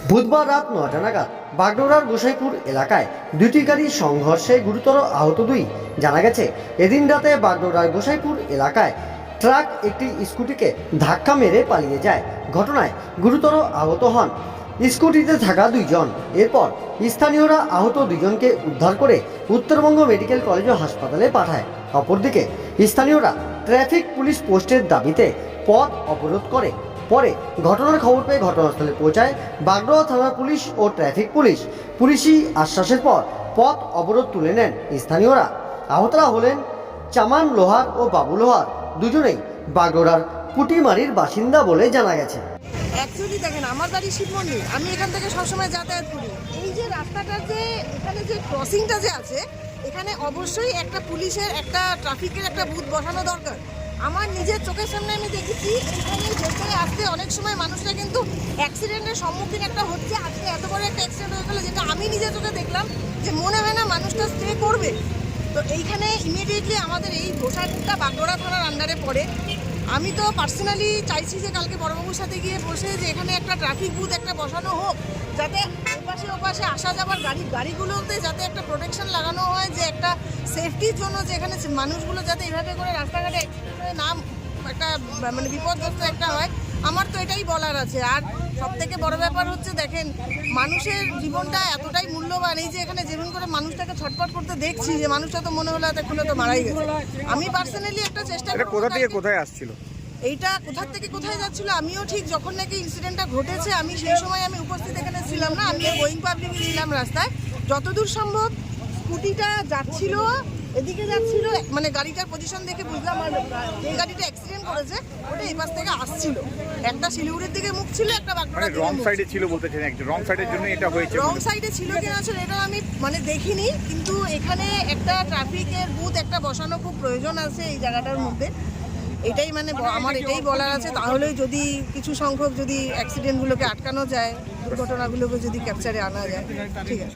বুধবার রাত ৯টা নাগাদ বাগডোগরার গোসাইপুর এলাকায় দুটি গাড়ির সংঘর্ষে গুরুতর আহত দুই। জানা গেছে, এদিন রাতে বাগডোগরার গোসাইপুর এলাকায় ট্রাক একটি স্কুটিকে ধাক্কা মেরে পালিয়ে যায়। ঘটনায় গুরুতর আহত হন স্কুটিতে থাকা দুইজন। এরপর স্থানীয়রা আহত দুজনকে উদ্ধার করে উত্তরবঙ্গ মেডিকেল কলেজ ও হাসপাতালে পাঠায়। অপরদিকে স্থানীয়রা ট্রাফিক পুলিশ পোস্টের দাবিতে পথ অবরোধ করে। পরে ঘটনার খবর পেয়ে ঘটনাস্থলে পৌঁছায় বাগডোগরা থানার পুলিশ ও ট্রাফিক পুলিশ। পুলিশি আশ্বাসের পর পথ অবরোধ তুলে নেন স্থানীয়রা। আহতরা হলেন চামান লোহার ও বাবু লোহার, দুজনেই বাগডোগরার পুটিমারির বাসিন্দা বলে জানা গেছে। অ্যাকচুয়ালি দেখেন, আমার বাড়ি শিব মন্দির, আমি এখান থেকে সবসময় যাতায়াত করি। এই যে রাস্তাটার যে এখানে যে ক্রসিংটা যে আছে, এখানে অবশ্যই একটা পুলিশের একটা ট্রাফিকের একটা বুথ বসানো দরকার। আমার নিজের চোখের সামনে আমি দেখেছি এখানে যেতে আসতে অনেক সময় মানুষরা কিন্তু অ্যাক্সিডেন্টের সম্মুখীন একটা হচ্ছে। আজকে এত বড় একটা অ্যাক্সিডেন্ট হয়ে গেলো, যেটা আমি নিজের চোখে দেখলাম, যে মনে হয় না মানুষটা স্টে করবে। তো এইখানে ইমিডিয়েটলি আমাদের এই গোসাইপুরটা বাগডোগরা থানার আন্ডারে পড়ে। আমি তো পার্সোনালি চাইছি যে কালকে বড়বাবুর সাথে গিয়ে বসে যে এখানে একটা ট্রাফিক বুথ একটা বসানো হোক, যাতে ওপাশে আসা যাবার গাড়িগুলোতে যাতে একটা প্রোটেকশন লাগানো হয়, যে একটা সেফটির জন্য, যে এখানে মানুষগুলো যাতে এইভাবে করে রাস্তাঘাটে না একটা মানে বিপদগ্রস্ত একটা হয়। আমার তো এটাই বলার আছে। আর সব থেকে বড় ব্যাপার হচ্ছে, দেখেন, মানুষের জীবনটা এতটাই মূল্যবান। এই যে এখানে যেমন করে মানুষটাকে ছটফট করতে দেখছি, যে মানুষটা তো মনে হলো এতক্ষণে তো মারাই গেছে। আমি পার্সোনালি একটা চেষ্টা করব। কোথা থেকে কোথায় আসছিল এইটা কোথা থেকে কোথায় যাচ্ছিল আমিও ঠিক যখন নাকি ইনসিডেন্টটা ঘটেছে, আমি সেই সময় আমি উপস্থিত এখানে ছিলাম না, আমি গোয়িং পাবলিকে ছিলাম রাস্তায়। যতদূর সম্ভব স্কুটিটা যাচ্ছিল, এদিকে যাচ্ছিল, মানে গাড়িটার পজিশন দেখে বুঝলাম। আর যে গাড়িটা অ্যাক্সিডেন্ট করেছে ওটা এই পাশ থেকে আসছিল, একটা শিলিগুড়ির দিকে মুখ ছিল, একটা বাগডোগরার দিকে রং মুখ সাইডে ছিল বলতেছেন। একটা রং সাইডের জন্য এটা হয়েছে। রং সাইডে ছিল কিনা আসলে এটা আমি মানে দেখিনি, কিন্তু এখানে একটা ট্রাফিকের বুথ একটা বসানো খুব প্রয়োজন আছে এই জায়গাটার মধ্যে। এটাই মানে আমার এটাই বলার আছে। তাহলে যদি কিছু সংখ্যক যদি অ্যাক্সিডেন্টগুলোকে আটকানো যায়, দুর্ঘটনাগুলোকে যদি ক্যাপচারে আনা যায়, ঠিক আছে।